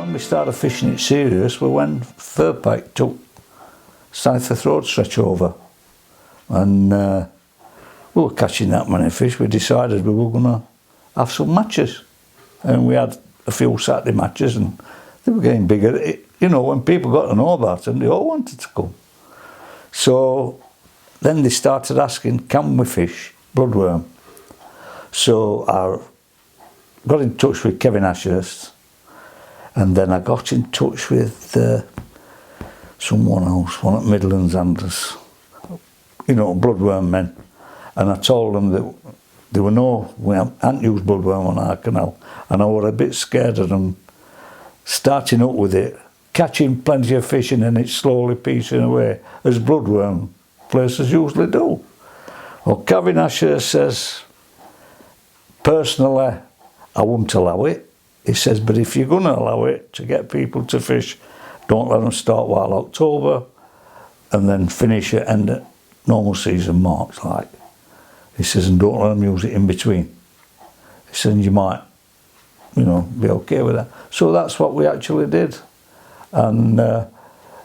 When we started fishing it serious was when Furpike took Stanithworth Road stretch over, and we were catching that many fish. We decided we were going to have some matches, and we had a few Saturday matches, and they were getting bigger. You know, when people got to know about them, they all wanted to come. So then they started asking, can we fish bloodworm? So I got in touch with Kevin Ashurst, and then I got in touch with someone else, one at Midlands Anglers, you know, bloodworm men. And I told them that we hadn't used bloodworm on our canal, and I was a bit scared of them starting up with it, catching plenty of fish and then it slowly piecing away, as bloodworm places usually do. Well, Kevin Ashurst says, personally, I wouldn't allow it. He says, but if you're going to allow it to get people to fish, don't let them start while October and then finish at end at normal season marks, like. He says, and don't let them use it in between. He says, you might, you know, be okay with that. So that's what we actually did. And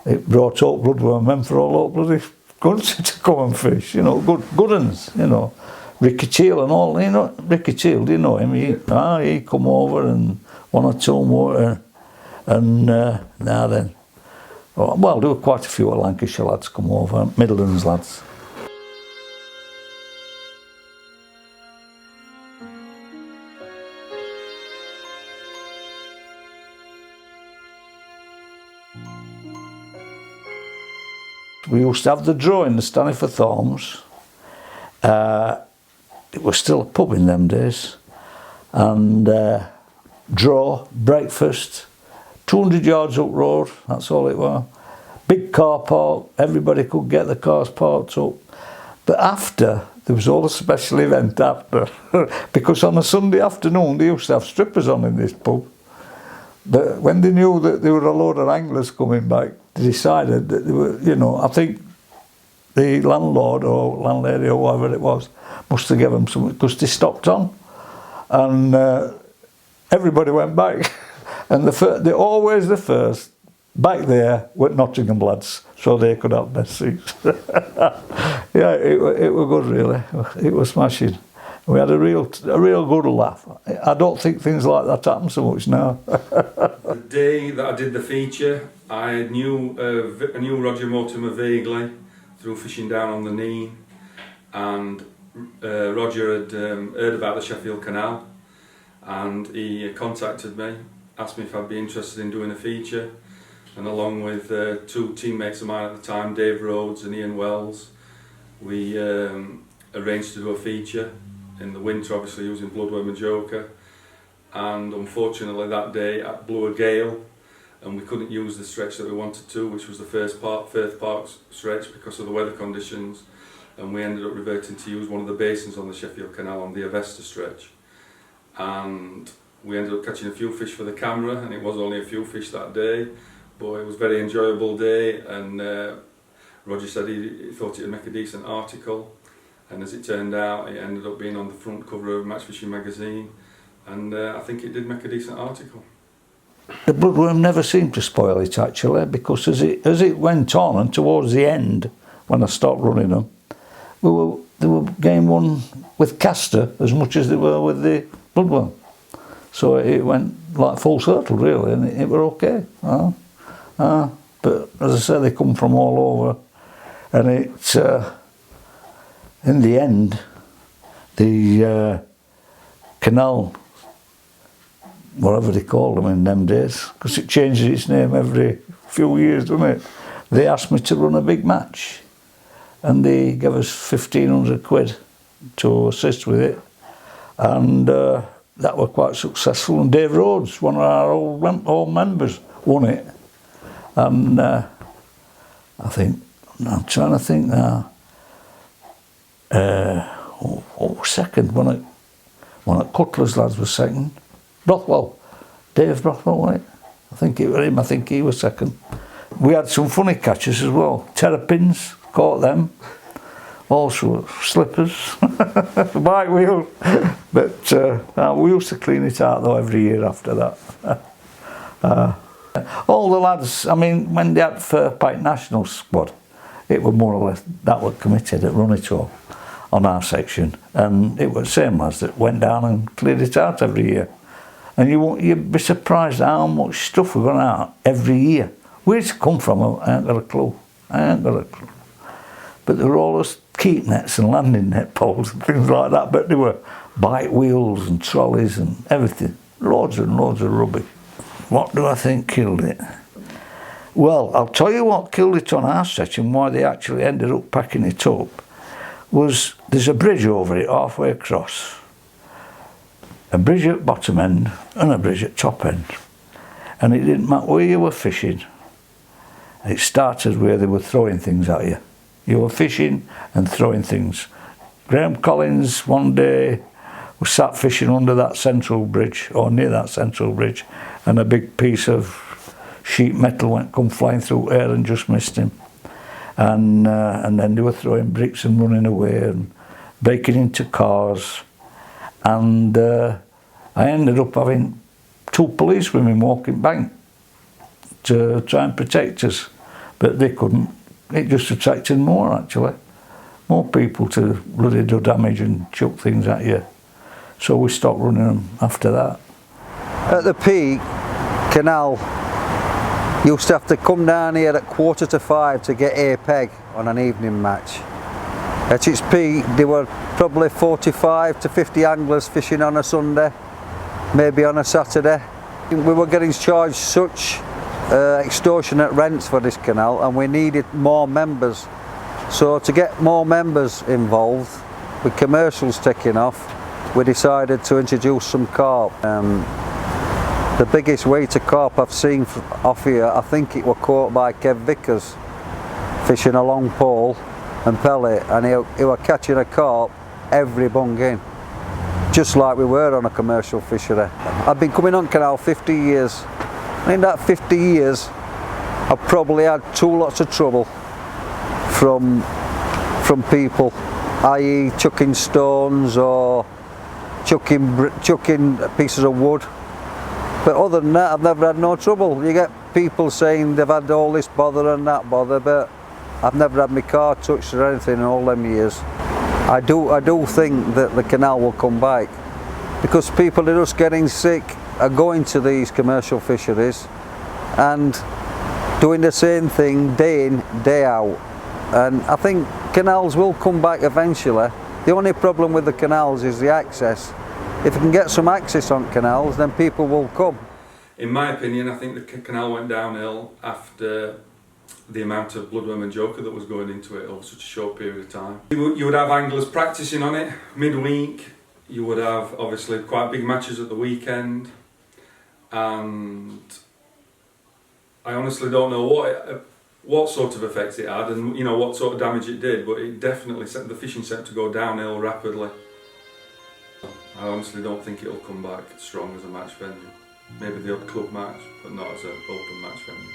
it brought up bloodworm men for all over bloody country to come and fish, you know, good uns, you know. Ricky Teal and all, you know, Ricky Teal, do you know him? He come over and one or two more, and now then, well, there were quite a few Lancashire lads come over, Midlands lads. We used to have the draw in the Stanithworth Arms. It was still a pub in them days, and draw, breakfast, 200 yards up road, that's all it was. Big car park, everybody could get the cars parked up. But after, there was all a special event after, because on a Sunday afternoon they used to have strippers on in this pub. But when they knew that there were a load of anglers coming back, they decided that they were, you know, I think the landlord or landlady or whatever it was must have given them something, because they stopped on, and everybody went back. And they're always the first back there were Nottingham lads, so they could have their seats. Yeah, it was good, really. It was smashing. We had a real good laugh. I don't think things like that happen so much now. The day that I did the feature, I knew Roger Mortimer vaguely through fishing down on the Neen, and Roger had heard about the Sheffield Canal, and he contacted me, asked me if I'd be interested in doing a feature, and along with two teammates of mine at the time, Dave Rhodes and Ian Wells, we arranged to do a feature in the winter, obviously using bloodworm and joker, and unfortunately that day it blew a gale and we couldn't use the stretch that we wanted to, which was the Firth Park stretch, because of the weather conditions, and we ended up reverting to use one of the basins on the Sheffield Canal on the Avesta stretch, and we ended up catching a few fish for the camera, and it was only a few fish that day, but it was a very enjoyable day, and Roger said he thought it would make a decent article. And as it turned out, it ended up being on the front cover of Match Fishing magazine, and I think it did make a decent article. The bloodworm never seemed to spoil it, actually, because as it went on and towards the end, when I stopped running them, they were game one with castor as much as they were with the bloodworm. So it went like full circle, really, and it were okay. But as I said, they come from all over, and it's in the end, the canal, whatever they called them in them days, because it changes its name every few years, doesn't it? They asked me to run a big match, and they gave us 1,500 quid to assist with it, and that were quite successful. And Dave Rhodes, one of our old members, won it. And I'm trying to think now. Second, one at Cutler's lads was second. Brothwell, Dave Brothwell won it. I think it was him, I think he was second. We had some funny catches as well. Terrapins, caught them. Also slippers, bike wheels. But we used to clean it out though every year after that. All the lads, I mean, when they had Firpike National Squad, it was more or less that were committed that run it all on our section, and it was the same lads that went down and cleared it out every year. And you'd be surprised how much stuff we're going out every year. Where it's come from, I ain't got a clue. But there were all those keep nets and landing net poles and things like that, but there were bike wheels and trolleys and everything. Loads and loads of rubbish. What do I think killed it? Well, I'll tell you what killed it on our section, why they actually ended up packing it up, was there's a bridge over it halfway across. A bridge at bottom end and a bridge at top end. And it didn't matter where you were fishing. It started where they were throwing things at you. You were fishing and throwing things. Graham Collins one day was sat fishing under that central bridge, or near that central bridge, and a big piece of sheet metal come flying through air and just missed him. And then they were throwing bricks and running away and breaking into cars. And I ended up having 2 policewomen walking bank to try and protect us, but they couldn't. It just attracted more, actually. More people to bloody do damage and chuck things at you. So we stopped running them after that. At the peak, Canal used to have to come down here at 4:45 to get a peg on an evening match. At its peak, there were probably 45 to 50 anglers fishing on a Sunday, maybe on a Saturday. We were getting charged such extortionate rents for this canal, and we needed more members. So to get more members involved, with commercials taking off, we decided to introduce some carp. The biggest weighted carp I've seen off here, I think it was caught by Kev Vickers, fishing a long pole and pellet, and he was catching a carp every bung in, just like we were on a commercial fishery. I've been coming on canal 50 years. In that 50 years, I've probably had 2 lots of trouble from people, i.e. chucking stones or chucking pieces of wood. But other than that, I've never had no trouble. You get people saying they've had all this bother and that bother, but I've never had my car touched or anything in all them years. I do think that the canal will come back, because people are just getting sick of going to these commercial fisheries and doing the same thing day in, day out. And I think canals will come back eventually. The only problem with the canals is the access. If you can get some access on canals, then people will come. In my opinion, I think the canal went downhill after the amount of bloodworm and joker that was going into it over such a short period of time. You would have anglers practicing on it midweek. You would have obviously quite big matches at the weekend, and I honestly don't know what sort of effects it had, and what sort of damage it did, but it definitely set the fishing set to go downhill rapidly. I honestly don't think it'll come back strong as a match venue. Maybe the odd club match, but not as an open match venue.